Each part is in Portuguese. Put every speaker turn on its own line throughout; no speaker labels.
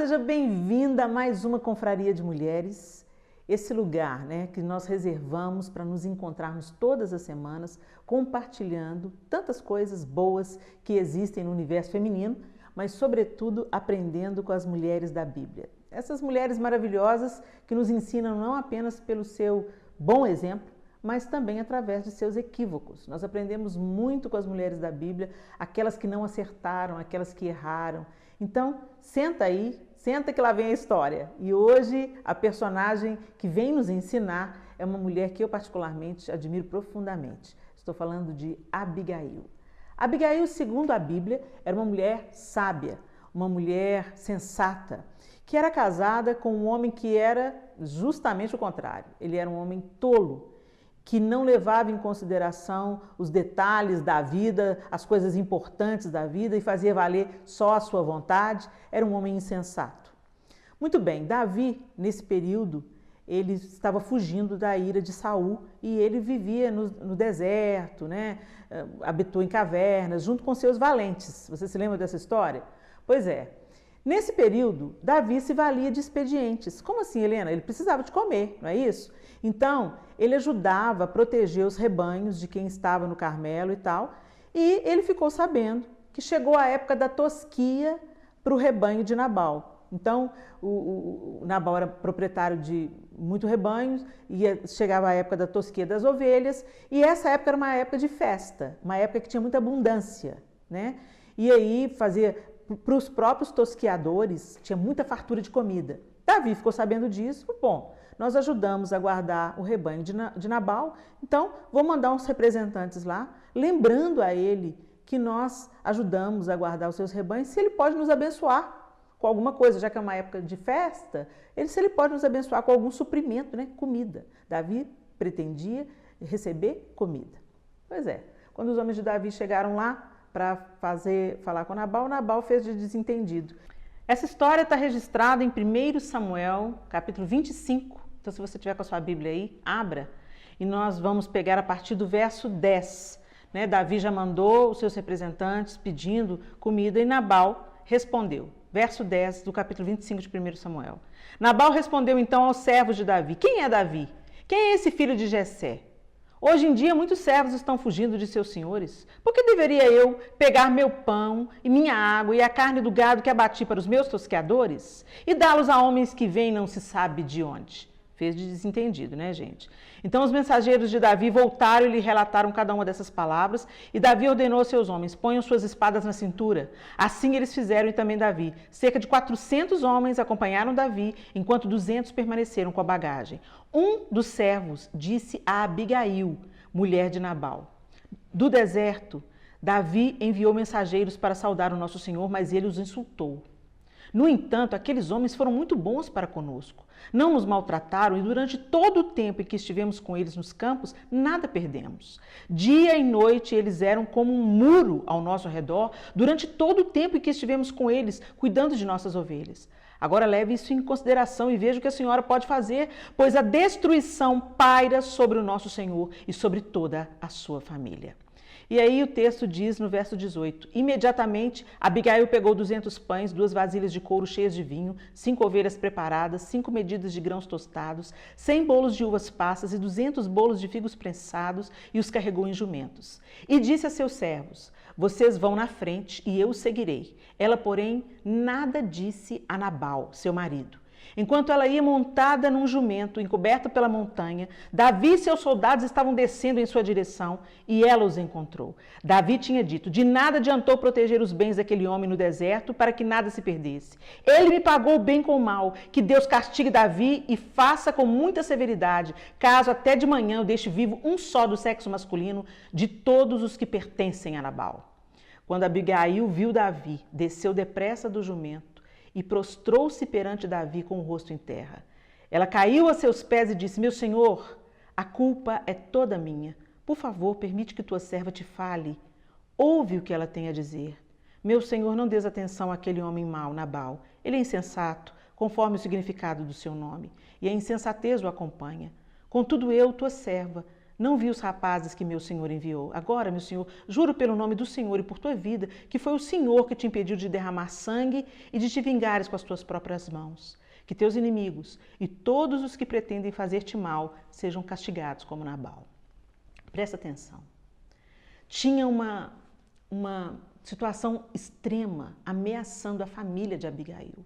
seja bem-vinda a mais uma Confraria de Mulheres, esse lugar, né, que nós reservamos para nos encontrarmos todas as semanas, compartilhando tantas coisas boas que existem no universo feminino, mas sobretudo aprendendo com as mulheres da Bíblia. Essas mulheres maravilhosas que nos ensinam não apenas pelo seu bom exemplo, mas também através de seus equívocos. Nós aprendemos muito com as mulheres da Bíblia, aquelas que não acertaram, aquelas que erraram. Então, senta aí, senta que lá vem a história. E hoje a personagem que vem nos ensinar é uma mulher que eu particularmente admiro profundamente. Estou falando de Abigail. Abigail, segundo a Bíblia, era uma mulher sábia, uma mulher sensata, que era casada com um homem que era justamente o contrário. Ele era um homem tolo, que não levava em consideração os detalhes da vida, as coisas importantes da vida e fazia valer só a sua vontade, era um homem insensato. Muito bem, Davi, nesse período, ele estava fugindo da ira de Saul e ele vivia no deserto, né? Habitou em cavernas, junto com seus valentes. Você se lembra dessa história? Pois é. Nesse período, Davi se valia de expedientes. Como assim, Helena? Ele precisava de comer, não é isso? Então, ele ajudava a proteger os rebanhos de quem estava no Carmelo e tal, e ele ficou sabendo que chegou a época da tosquia para o rebanho de Nabal. Então, o Nabal era proprietário de muitos rebanhos, e chegava a época da tosquia das ovelhas, e essa época era uma época de festa, uma época que tinha muita abundância, né? E aí fazia, para os próprios tosquiadores, tinha muita fartura de comida. Davi ficou sabendo disso, bom, nós ajudamos a guardar o rebanho de Nabal, então vou mandar uns representantes lá, lembrando a ele que nós ajudamos a guardar os seus rebanhos, se ele pode nos abençoar com alguma coisa, já que é uma época de festa, se ele pode nos abençoar com algum suprimento, né? Comida. Davi pretendia receber comida. Pois é, quando os homens de Davi chegaram lá para falar com Nabal, Nabal fez de desentendido. Essa história está registrada em 1 Samuel, capítulo 25. Então, se você tiver com a sua Bíblia aí, abra. E nós vamos pegar a partir do verso 10. Né? Davi já mandou os seus representantes pedindo comida e Nabal respondeu. Verso 10 do capítulo 25 de 1 Samuel. Nabal respondeu então aos servos de Davi. Quem é Davi? Quem é esse filho de Jessé? Hoje em dia, muitos servos estão fugindo de seus senhores. Por que deveria eu pegar meu pão e minha água e a carne do gado que abati para os meus tosqueadores e dá-los a homens que vêm não se sabe de onde? Fez de desentendido, né, gente? Então os mensageiros de Davi voltaram e lhe relataram cada uma dessas palavras, e Davi ordenou aos seus homens, ponham suas espadas na cintura. Assim eles fizeram e também Davi. Cerca de 400 homens acompanharam Davi, enquanto 200 permaneceram com a bagagem. Um dos servos disse a Abigail, mulher de Nabal: do deserto, Davi enviou mensageiros para saudar o nosso Senhor, mas ele os insultou. No entanto, aqueles homens foram muito bons para conosco. Não nos maltrataram e durante todo o tempo em que estivemos com eles nos campos, nada perdemos. Dia e noite eles eram como um muro ao nosso redor durante todo o tempo em que estivemos com eles, cuidando de nossas ovelhas. Agora leve isso em consideração e veja o que a senhora pode fazer, pois a destruição paira sobre o nosso Senhor e sobre toda a sua família. E aí o texto diz no verso 18, imediatamente Abigail pegou 200 pães, 2 vasilhas de couro cheias de vinho, 5 ovelhas preparadas, 5 medidas de grãos tostados, 100 bolos de uvas passas e 200 bolos de figos prensados e os carregou em jumentos. E disse a seus servos, vocês vão na frente e eu os seguirei. Ela, porém, nada disse a Nabal, seu marido. Enquanto ela ia montada num jumento, encoberta pela montanha, Davi e seus soldados estavam descendo em sua direção e ela os encontrou. Davi tinha dito, de nada adiantou proteger os bens daquele homem no deserto para que nada se perdesse. Ele me pagou o bem com o mal, que Deus castigue Davi e faça com muita severidade, caso até de manhã eu deixe vivo um só do sexo masculino de todos os que pertencem a Nabal. Quando Abigail viu Davi, desceu depressa do jumento, e prostrou-se perante Davi com o rosto em terra. Ela caiu a seus pés e disse, meu senhor, a culpa é toda minha. Por favor, permite que tua serva te fale. Ouve o que ela tem a dizer. Meu senhor, não dês atenção àquele homem mau, Nabal. Ele é insensato, conforme o significado do seu nome, e a insensatez o acompanha. Contudo eu, tua serva, Não vi os rapazes que meu senhor enviou. Agora, meu senhor, juro pelo nome do Senhor e por tua vida, que foi o Senhor que te impediu de derramar sangue e de te vingares com as tuas próprias mãos. Que teus inimigos e todos os que pretendem fazer-te mal sejam castigados como Nabal. Presta atenção. Tinha uma situação extrema ameaçando a família de Abigail,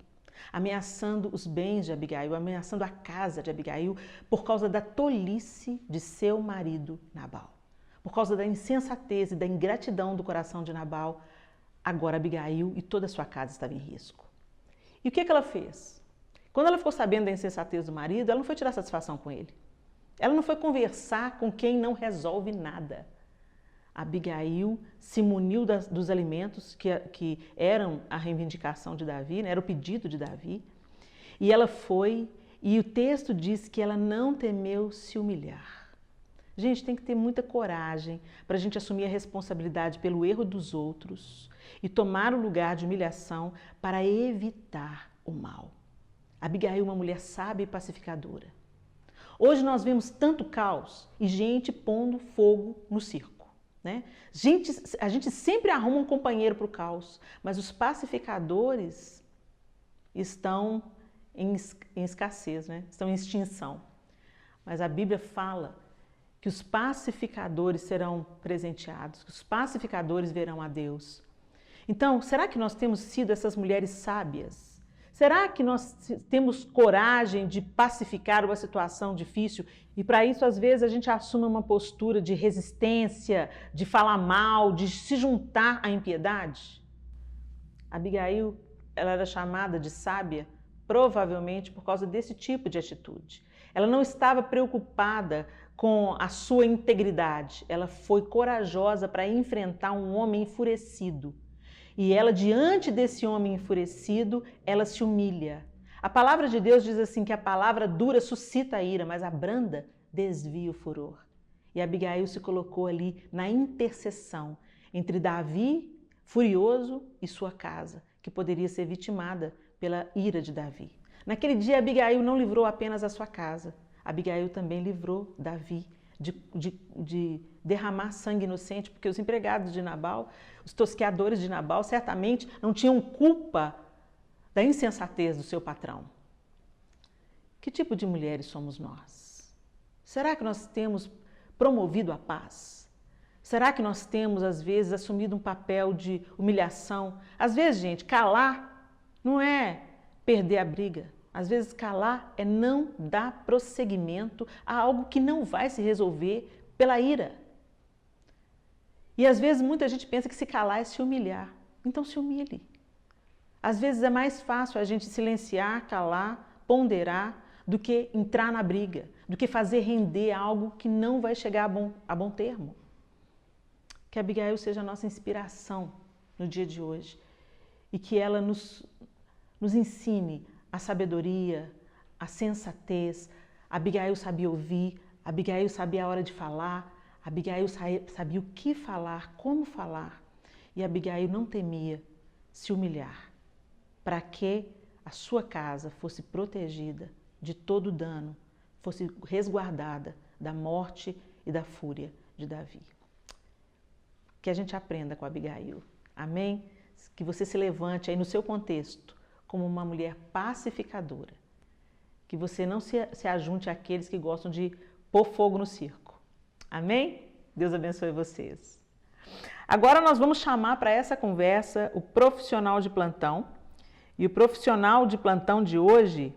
ameaçando os bens de Abigail, ameaçando a casa de Abigail por causa da tolice de seu marido Nabal. Por causa da insensatez e da ingratidão do coração de Nabal, agora Abigail e toda a sua casa estavam em risco. E o que ela fez? Quando ela ficou sabendo da insensatez do marido, ela não foi tirar satisfação com ele. Ela não foi conversar com quem não resolve nada. Abigail se muniu dos alimentos que eram a reivindicação de Davi, né? Era o pedido de Davi. E ela foi, e o texto diz que ela não temeu se humilhar. Gente, tem que ter muita coragem para a gente assumir a responsabilidade pelo erro dos outros e tomar o lugar de humilhação para evitar o mal. Abigail é uma mulher sábia e pacificadora. Hoje nós vemos tanto caos e gente pondo fogo no circo. Né? A gente sempre arruma um companheiro para o caos, mas os pacificadores estão em escassez, né? Estão em extinção. Mas a Bíblia fala que os pacificadores serão presenteados, que os pacificadores verão a Deus. Então, será que nós temos sido essas mulheres sábias? Será que nós temos coragem de pacificar uma situação difícil? E para isso, às vezes, a gente assume uma postura de resistência, de falar mal, de se juntar à impiedade? Abigail, ela era chamada de sábia, provavelmente por causa desse tipo de atitude. Ela não estava preocupada com a sua integridade. Ela foi corajosa para enfrentar um homem enfurecido. E ela, diante desse homem enfurecido, ela se humilha. A palavra de Deus diz assim que a palavra dura suscita a ira, mas a branda desvia o furor. E Abigail se colocou ali na intercessão entre Davi, furioso, e sua casa, que poderia ser vitimada pela ira de Davi. Naquele dia, Abigail não livrou apenas a sua casa. Abigail também livrou Davi de derramar sangue inocente, porque os empregados de Nabal, os tosqueadores de Nabal, certamente não tinham culpa da insensatez do seu patrão. Que tipo de mulheres somos nós? Será que nós temos promovido a paz? Será que nós temos, às vezes, assumido um papel de humilhação? Às vezes, gente, calar não é perder a briga. Às vezes, calar é não dar prosseguimento a algo que não vai se resolver pela ira. E às vezes muita gente pensa que se calar é se humilhar. Então se humilhe. Às vezes é mais fácil a gente silenciar, calar, ponderar, do que entrar na briga, do que fazer render algo que não vai chegar a bom termo. Que Abigail seja a nossa inspiração no dia de hoje e que ela nos ensine a sabedoria, a sensatez. Abigail sabia ouvir, Abigail sabia a hora de falar, Abigail sabia o que falar, como falar. E Abigail não temia se humilhar para que a sua casa fosse protegida de todo dano, fosse resguardada da morte e da fúria de Davi. Que a gente aprenda com Abigail. Amém? Que você se levante aí no seu contexto como uma mulher pacificadora. Que você não se ajunte àqueles que gostam de pôr fogo no circo. Amém? Deus abençoe vocês. Agora nós vamos chamar para essa conversa o profissional de plantão. E o profissional de plantão de hoje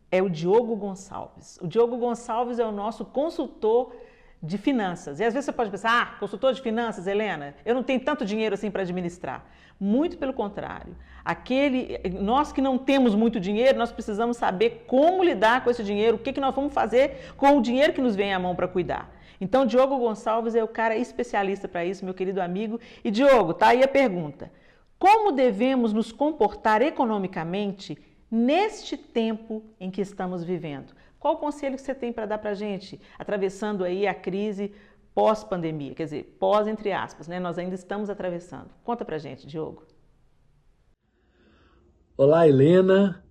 é o Diogo Gonçalves. O Diogo Gonçalves é o nosso consultor de finanças. E às vezes você pode pensar, consultor de finanças, Helena, eu não tenho tanto dinheiro assim para administrar. Muito pelo contrário. Nós que não temos muito dinheiro, nós precisamos saber como lidar com esse dinheiro, o que nós vamos fazer com o dinheiro que nos vem à mão para cuidar. Então, Diogo Gonçalves é o cara especialista para isso, meu querido amigo. E Diogo, tá aí a pergunta. Como devemos nos comportar economicamente neste tempo em que estamos vivendo? Qual o conselho que você tem para dar para a gente, atravessando aí a crise pós-pandemia, quer dizer, pós entre aspas, né? Nós ainda estamos atravessando. Conta para a gente, Diogo.
Olá, Helena.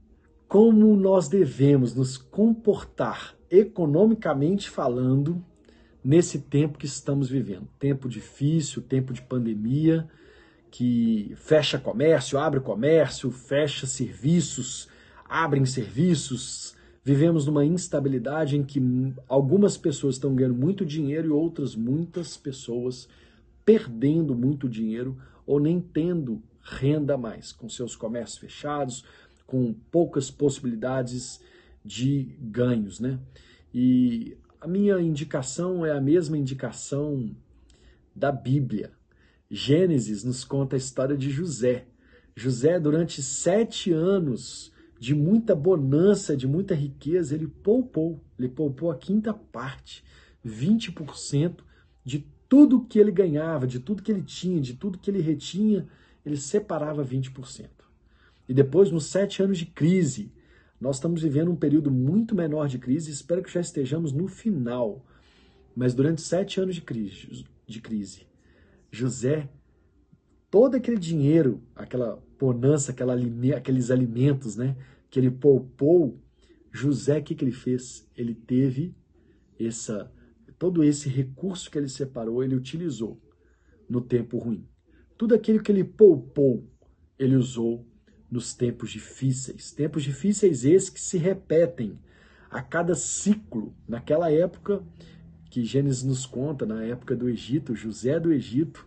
Como nós devemos nos comportar economicamente falando, nesse tempo que estamos vivendo. Tempo difícil, tempo de pandemia, que fecha comércio, abre comércio, fecha serviços, abrem serviços. Vivemos numa instabilidade em que algumas pessoas estão ganhando muito dinheiro e outras, muitas pessoas, perdendo muito dinheiro ou nem tendo renda mais, com seus comércios fechados, com poucas possibilidades de ganhos, né? E a minha indicação é a mesma indicação da Bíblia. Gênesis nos conta a história de José. José, durante 7 anos de muita bonança, de muita riqueza, ele poupou a quinta parte, 20% de tudo que ele ganhava, de tudo que ele tinha, de tudo que ele retinha, ele separava 20%. E depois, nos 7 anos de crise, nós estamos vivendo um período muito menor de crise, espero que já estejamos no final, mas durante 7 anos de crise, José, todo aquele dinheiro, aquela bonança, aqueles alimentos, né, que ele poupou, José, o que ele fez? Ele teve todo esse recurso que ele separou, ele utilizou no tempo ruim. Tudo aquilo que ele poupou, ele usou nos tempos difíceis. Tempos difíceis esses que se repetem a cada ciclo. Naquela época que Gênesis nos conta, na época do Egito, José do Egito,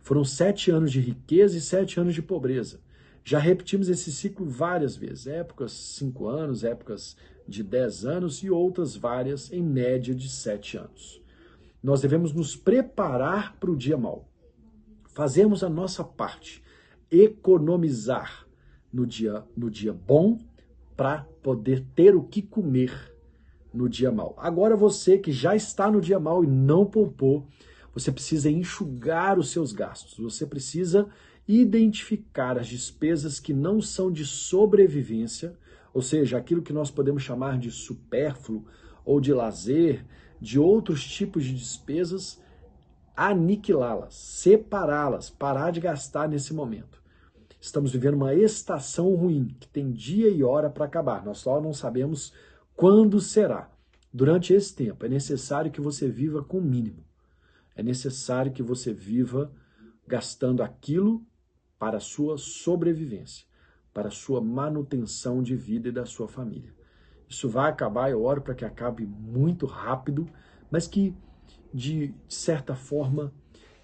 foram 7 anos de riqueza e 7 anos de pobreza. Já repetimos esse ciclo várias vezes, épocas 5 anos, épocas de 10 anos e outras várias em média de 7 anos. Nós devemos nos preparar para o dia mau. Fazemos a nossa parte, economizar no dia bom para poder ter o que comer no dia mau. Agora você que já está no dia mau e não poupou, você precisa enxugar os seus gastos, você precisa identificar as despesas que não são de sobrevivência, ou seja, aquilo que nós podemos chamar de supérfluo ou de lazer, de outros tipos de despesas, aniquilá-las, separá-las, parar de gastar nesse momento. Estamos vivendo uma estação ruim, que tem dia e hora para acabar, nós só não sabemos quando será. Durante esse tempo, é necessário que você viva com o mínimo. É necessário que você viva gastando aquilo para a sua sobrevivência, para a sua manutenção de vida e da sua família. Isso vai acabar, eu oro para que acabe muito rápido, mas que, de certa forma,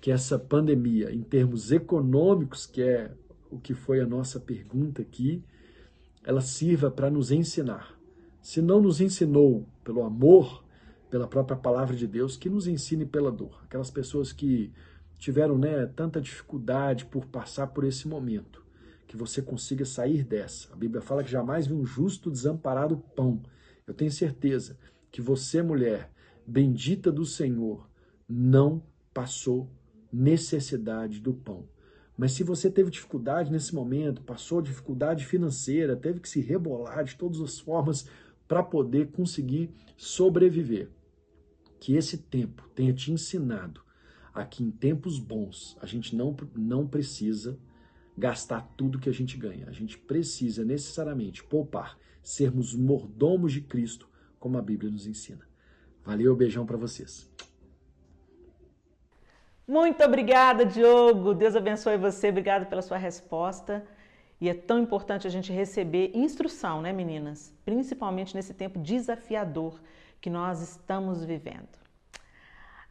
que essa pandemia, em termos econômicos, que é o que foi a nossa pergunta aqui, ela sirva para nos ensinar. Se não nos ensinou pelo amor, pela própria palavra de Deus, que nos ensine pela dor. Aquelas pessoas que tiveram, tanta dificuldade por passar por esse momento, que você consiga sair dessa. A Bíblia fala que jamais viu um justo desamparado pão. Eu tenho certeza que você, mulher, bendita do Senhor, não passou necessidade do pão. Mas se você teve dificuldade nesse momento, passou dificuldade financeira, teve que se rebolar de todas as formas para poder conseguir sobreviver, que esse tempo tenha te ensinado a que em tempos bons a gente não precisa gastar tudo que a gente ganha. A gente precisa necessariamente poupar, sermos mordomos de Cristo, como a Bíblia nos ensina. Valeu, beijão para vocês.
Muito obrigada, Diogo. Deus abençoe você. Obrigada pela sua resposta. E é tão importante a gente receber instrução, né, meninas? Principalmente nesse tempo desafiador que nós estamos vivendo.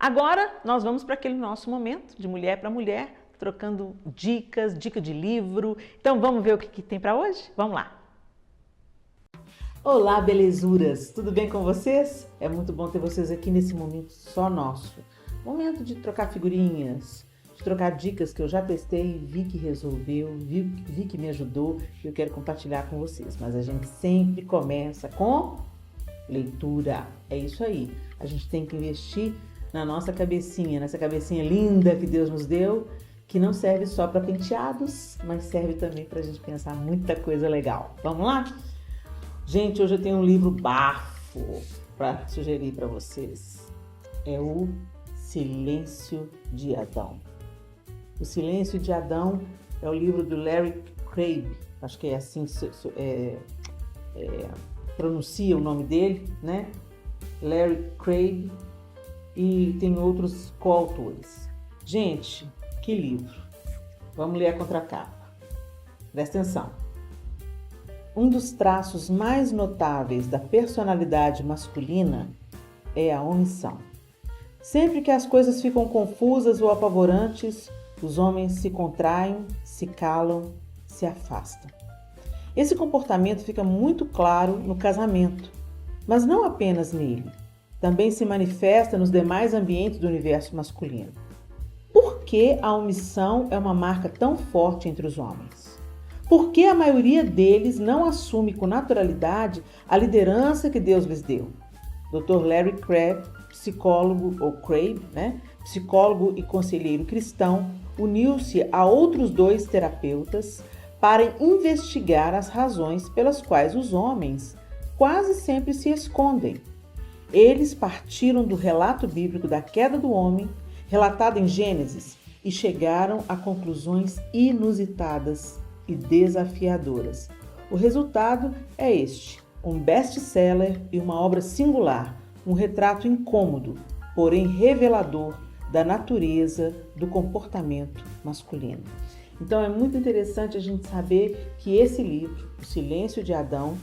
Agora, nós vamos para aquele nosso momento de mulher para mulher, trocando dicas, dica de livro. Então, vamos ver o que tem para hoje? Vamos lá! Olá, belezuras! Tudo bem com vocês? É muito bom ter vocês aqui nesse momento só nosso. Momento de trocar figurinhas, de trocar dicas que eu já testei, vi que resolveu, vi que me ajudou e eu quero compartilhar com vocês. Mas a gente sempre começa com leitura. É isso aí. A gente tem que investir na nossa cabecinha, nessa cabecinha linda que Deus nos deu, que não serve só para penteados, mas serve também para a gente pensar muita coisa legal. Vamos lá? Gente, hoje eu tenho um livro bafo para sugerir para vocês. É o Silêncio de Adão. O Silêncio de Adão é o livro do Larry Crabb, acho que é assim pronuncia o nome dele, né? Larry Craig e tem outros coautores. Gente, que livro! Vamos ler a contracapa. Presta atenção. Um dos traços mais notáveis da personalidade masculina é a omissão. Sempre que as coisas ficam confusas ou apavorantes, os homens se contraem, se calam, se afastam. Esse comportamento fica muito claro no casamento, mas não apenas nele. Também se manifesta nos demais ambientes do universo masculino. Por que a omissão é uma marca tão forte entre os homens? Por que a maioria deles não assume com naturalidade a liderança que Deus lhes deu? Dr. Larry Craig, psicólogo e conselheiro cristão, uniu-se a outros 2 terapeutas para investigar as razões pelas quais os homens quase sempre se escondem. Eles partiram do relato bíblico da queda do homem, relatado em Gênesis, e chegaram a conclusões inusitadas e desafiadoras. O resultado é este: um best-seller e uma obra singular, um retrato incômodo, porém revelador da natureza do comportamento masculino. Então é muito interessante a gente saber que esse livro, O Silêncio de Adão,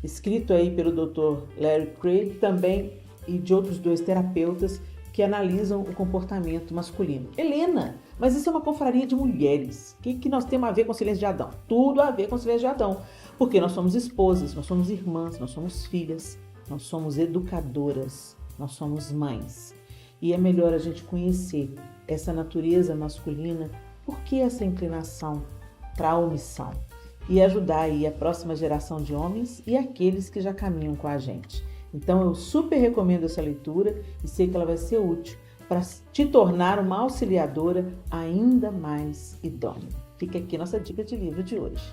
escrito aí pelo Dr. Larry Craig também e de outros 2 terapeutas que analisam o comportamento masculino. Helena, mas isso é uma confraria de mulheres. O que nós temos a ver com o Silêncio de Adão? Tudo a ver com o Silêncio de Adão. Porque nós somos esposas, nós somos irmãs, nós somos filhas, nós somos educadoras, nós somos mães. E é melhor a gente conhecer essa natureza masculina, por que essa inclinação para a omissão? E ajudar aí a próxima geração de homens e aqueles que já caminham com a gente. Então eu super recomendo essa leitura e sei que ela vai ser útil para te tornar uma auxiliadora ainda mais idônea. Fica aqui nossa dica de livro de hoje.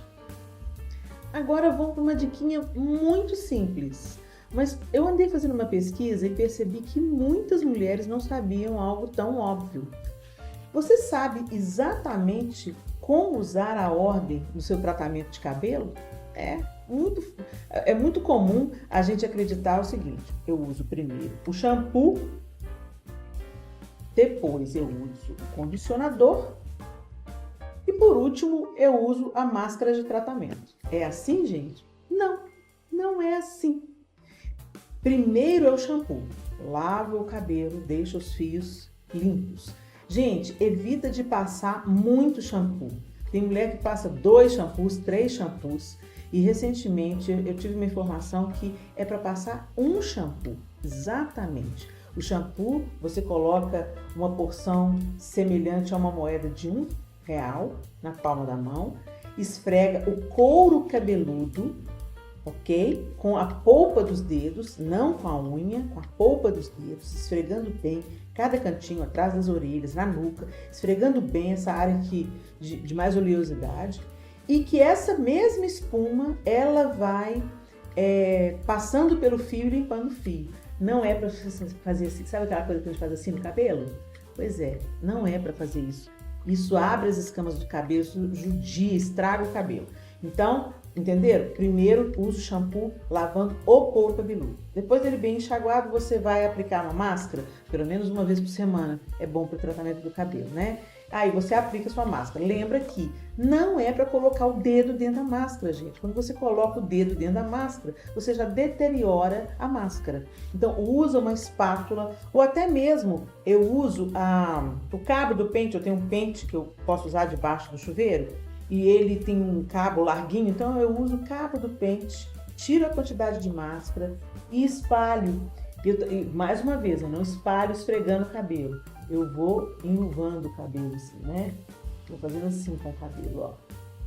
Agora vamos para uma diquinha muito simples, mas eu andei fazendo uma pesquisa e percebi que muitas mulheres não sabiam algo tão óbvio. Você sabe exatamente como usar a ordem no seu tratamento de cabelo? É muito comum a gente acreditar o seguinte: eu uso primeiro o shampoo, depois eu uso o condicionador e por último eu uso a máscara de tratamento. É assim, gente? Não, não é assim. Primeiro é o shampoo. Lava o cabelo, deixa os fios limpos. Gente, evita de passar muito shampoo. Tem mulher que passa 2 shampoos, 3 shampoos. E recentemente eu tive uma informação que é para passar um shampoo. Exatamente. O shampoo, você coloca uma porção semelhante a uma moeda de R$1 na palma da mão. Esfrega o couro cabeludo, ok? Com a polpa dos dedos, não com a unha, com a polpa dos dedos, esfregando bem cada cantinho, atrás das orelhas, na nuca, esfregando bem essa área de mais oleosidade, e que essa mesma espuma, ela vai passando pelo fio e limpando o fio. Não é para fazer assim, sabe aquela coisa que a gente faz assim no cabelo? Pois é, não é para fazer isso. Isso abre as escamas do cabelo, isso judia, estraga o cabelo. Então, entenderam? Primeiro, use o shampoo lavando o couro cabeludo. Depois dele bem enxaguado, você vai aplicar uma máscara, pelo menos uma vez por semana. É bom para o tratamento do cabelo, né? Aí você aplica a sua máscara. Lembra que não é para colocar o dedo dentro da máscara, gente. Quando você coloca o dedo dentro da máscara, você já deteriora a máscara. Então, usa uma espátula ou até mesmo eu uso o cabo do pente. Eu tenho um pente que eu posso usar debaixo do chuveiro e ele tem um cabo larguinho, então eu uso o cabo do pente, tiro a quantidade de máscara e espalho. Mais uma vez, eu não espalho esfregando o cabelo. Eu vou enluvando o cabelo assim, né? Vou fazendo assim com o cabelo, ó.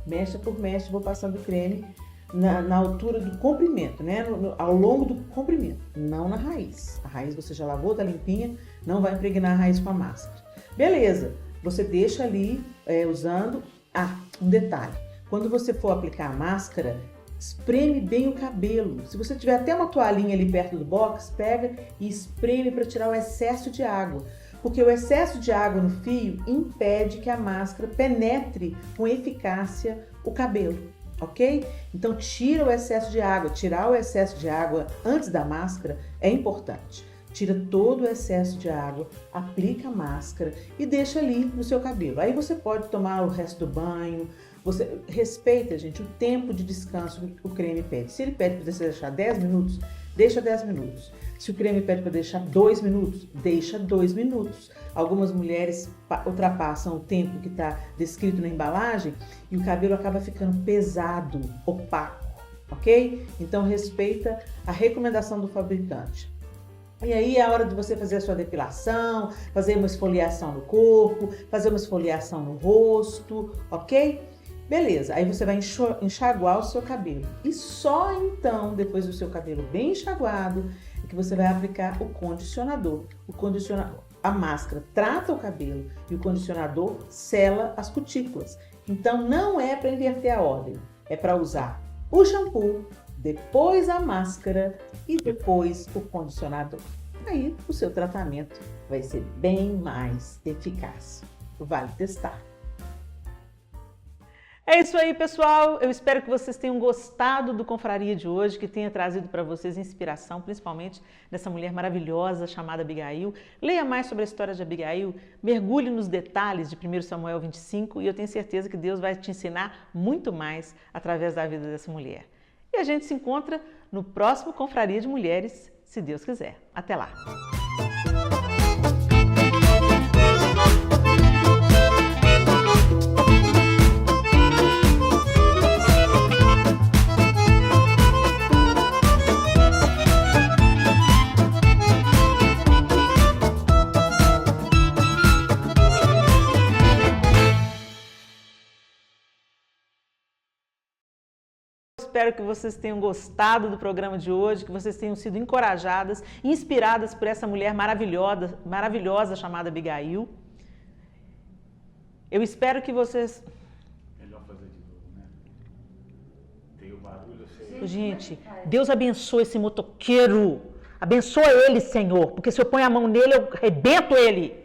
Mecha por mecha, vou passando creme na altura do comprimento, né? Ao longo do comprimento, não na raiz. A raiz você já lavou, tá limpinha, não vai impregnar a raiz com a máscara. Beleza, você deixa ali usando... um detalhe. Quando você for aplicar a máscara, espreme bem o cabelo. Se você tiver até uma toalhinha ali perto do box, pega e espreme para tirar o excesso de água. Porque o excesso de água no fio impede que a máscara penetre com eficácia o cabelo. ok? Então tira o excesso de água. Tirar o excesso de água antes da máscara é importante. Tira todo o excesso de água, aplica a máscara e deixa ali no seu cabelo. Aí você pode tomar o resto do banho. Você respeita, gente, o tempo de descanso que o creme pede. Se ele pede para você deixar 10 minutos, deixa 10 minutos. Se o creme pede para deixar 2 minutos, deixa 2 minutos. Algumas mulheres ultrapassam o tempo que está descrito na embalagem e o cabelo acaba ficando pesado, opaco, ok? Então respeita a recomendação do fabricante. E aí é a hora de você fazer a sua depilação, fazer uma esfoliação no corpo, fazer uma esfoliação no rosto, ok? Beleza, aí você vai enxaguar o seu cabelo. E só então, depois do seu cabelo bem enxaguado, é que você vai aplicar o condicionador. A máscara trata o cabelo e o condicionador sela as cutículas. Então não é para inverter a ordem, é para usar o shampoo, depois a máscara e depois o condicionador. Aí o seu tratamento vai ser bem mais eficaz. Vale testar. É isso aí, pessoal. Eu espero que vocês tenham gostado do Confraria de hoje, que tenha trazido para vocês inspiração, principalmente dessa mulher maravilhosa chamada Abigail. Leia mais sobre a história de Abigail, mergulhe nos detalhes de 1 Samuel 25 e eu tenho certeza que Deus vai te ensinar muito mais através da vida dessa mulher. E a gente se encontra no próximo Confraria de Mulheres, se Deus quiser. Até lá! Espero que vocês tenham gostado do programa de hoje, que vocês tenham sido encorajadas, inspiradas por essa mulher maravilhosa chamada Abigail. Eu espero que vocês...
Melhor fazer de novo, né? Tem o barulho.
Gente, Deus abençoe esse motoqueiro. Abençoa ele, Senhor, porque se eu ponho a mão nele, eu arrebento ele.